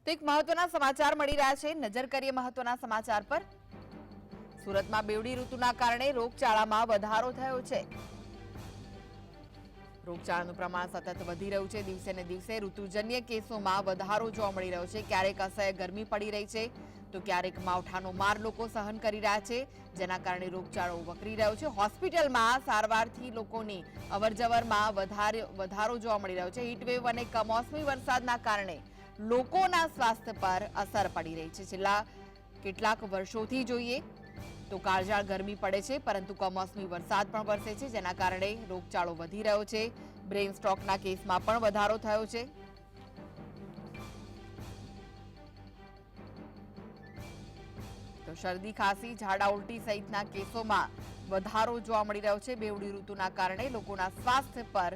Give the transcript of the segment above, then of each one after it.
તો એક મહત્વના સમાચાર મળી રહ્યા છે। નજર કરીએ મહત્વના સમાચાર પર। સુરતમાં બેવડી ઋતુના કારણે રોગચાળામાં વધારો થયો છે। રોગચાળાનું પ્રમાણ સતત વધી રહ્યું છે। દિવસે ને દિવસે ઋતુજન્ય કેસોમાં વધારો જોવા મળી રહ્યો છે। ક્યારેક અસહ્ય ગરમી પડી રહી છે તો ક્યારેક માવઠાનો માર લોકો સહન કરી રહ્યા છે, જેના કારણે રોગચાળો વકરી રહ્યો છે। હોસ્પિટલમાં સારવારથી લોકોની અવરજવરમાં વધારો જોવા મળી રહ્યો છે। હીટવેવ અને કમોસમી વરસાદના કારણે લોકોના સ્વાસ્થ્ય પર અસર પડી રહી છે। છેલ્લા કેટલાક વર્ષોથી જોઈએ તો કાળઝાળ ગરમી પડે છે, પરંતુ કમોસમી વરસાદ પણ વરસે છે, જેના કારણે રોગચાળો વધી રહ્યો છે। બ્રેઇન સ્ટ્રોકના કેસમાં પણ વધારો થયો છે। તો શરદી, ખાંસી, ઝાડા ઉલટી સહિતના કેસોમાં વધારો જોવા મળી રહ્યો છે। બેવડી ઋતુના કારણે લોકોના સ્વાસ્થ્ય પર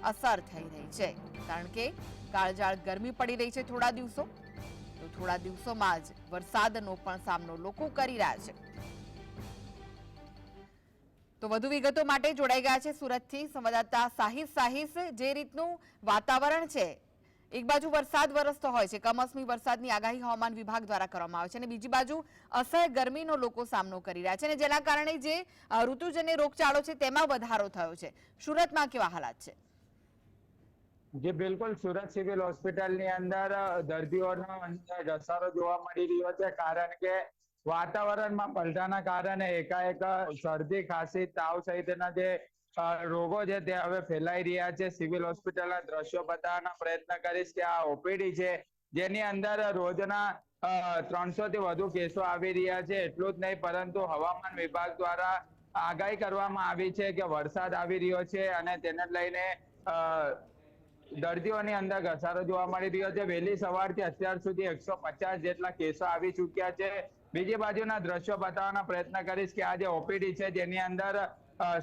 અસર થઈ રહી છે, કારણ કે કાળઝાળ ગરમી પડી રહી છે થોડા દિવસો, તો થોડા દિવસોમાં જ વરસાદનો પણ સામનો લોકો કરી રહ્યા છે। તો વધુ વિગતો માટે જોડાઈ ગયા છે સુરતથી સંવાદદાતા સાહિસ। જે રીતનું વાતાવરણ છે, એક બાજુ વરસાદ વરસતો હોય છે, કમોસમી વરસાદની આગાહી હવામાન વિભાગ દ્વારા કરવામાં આવે છે, અને બીજી બાજુ અસહ્ય ગરમીનો લોકો સામનો કરી રહ્યા છે, અને જેના કારણે જે ઋતુજન્ય રોગચાળો છે તેમાં વધારો થયો છે। સુરતમાં કેવા હાલાત છે? જી બિલકુલ, સુરત સિવિલ હોસ્પિટલની અંદર દર્દીઓનો ઘસારો જોવા મળી રહ્યો છે, કારણ કે વાતાવરણમાં પલટાના કારણે એકાએક શરદી, ખાંસી, તાવ સહિતના જે રોગો છે તે હવે ફેલાઈ રહ્યા છે। સિવિલ હોસ્પિટલના દ્રશ્યો બતાવવાનો પ્રયત્ન કરીશ કે આ ઓપીડી છે, જેની અંદર રોજના 300 થી વધુ કેસો આવી રહ્યા છે। એટલું જ નહીં, પરંતુ હવામાન વિભાગ દ્વારા આગાહી કરવામાં આવી છે કે વરસાદ આવી રહ્યો છે, અને તેને લઈને દર્દીઓની અંદર ઘસારો જોવા મળી રહ્યો છે। વહેલી સવારથી અત્યાર સુધી 150 જેટલા કેસો આવી ચૂક્યા છે। બીજી બાજુના દ્રશ્યો બતાવવાનો પ્રયત્ન કરીશ કે આ જે ઓપીડી છે જેની અંદર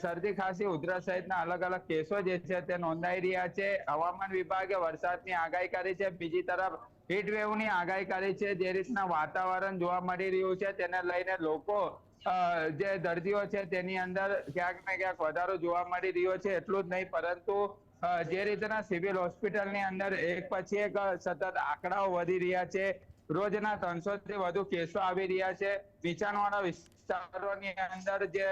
શરદી, ખાંસી, ઉધરસ સહિતના અલગ અલગ કેસો જે છે તે નોંધાઈ રહ્યા છે। હવામાન વિભાગે વરસાદની આગાહી કરી છે, બીજી તરફ હીટવેવની આગાહી કરી છે। જે રીતના વાતાવરણ જોવા મળી રહ્યું છે તેને લઈને લોકો જે દર્દીઓ છે તેની અંદર ક્યાંક ને ક્યાંક વધારો જોવા મળી રહ્યો છે। એટલું જ નહીં, પરંતુ જે રીતના સિવિલ હોસ્પિટલની અંદર એક પછી એક સતત આંકડાઓ વધી રહ્યા છે। રોજના 300 થી વધુ કેસો આવી રહ્યા છે। નીચાણવાળા વિસ્તારોની અંદર જે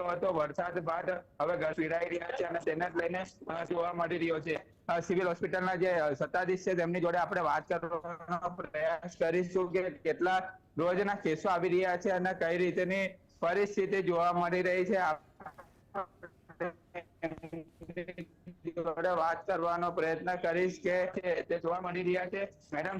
હતો વરસાદ બાદ હવે ઘર પીડાઈ રહ્યા છે, અને તેને જ લઈને જોવા મળી રહ્યો છે। સિવિલ હોસ્પિટલના જે સત્તાધીશ છે તેમની જોડે આપણે વાત કરવાનો પ્રયાસ કરીશું કે કેટલા રોજના કેસો આવી રહ્યા છે અને કઈ રીતની પરિસ્થિતિ જોવા મળી રહી છે। જોડે વાત કરવાનો પ્રયત્ન કરીશ કે તે જોવા મળી રહ્યા છે। મેડમ,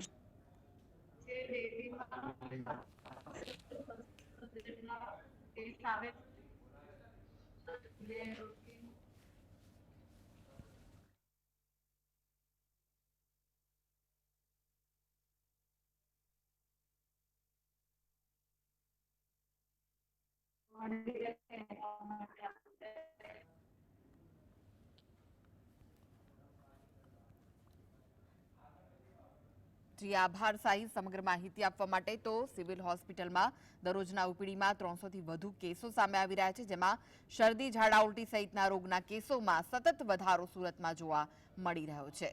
જી આભાર સાહિલ સમગ્ર માહિતી આપવા માટે। તો સિવિલ હોસ્પિટલમાં દરરોજના ઓપીડીમાં 300 થી વધુ કેસો સામે આવી રહ્યા છે, જેમાં શરદી, ઝાડા ઉલટી સહિતના રોગના કેસોમાં સતત વધારો સુરતમાં જોવા મળી રહ્યો છે।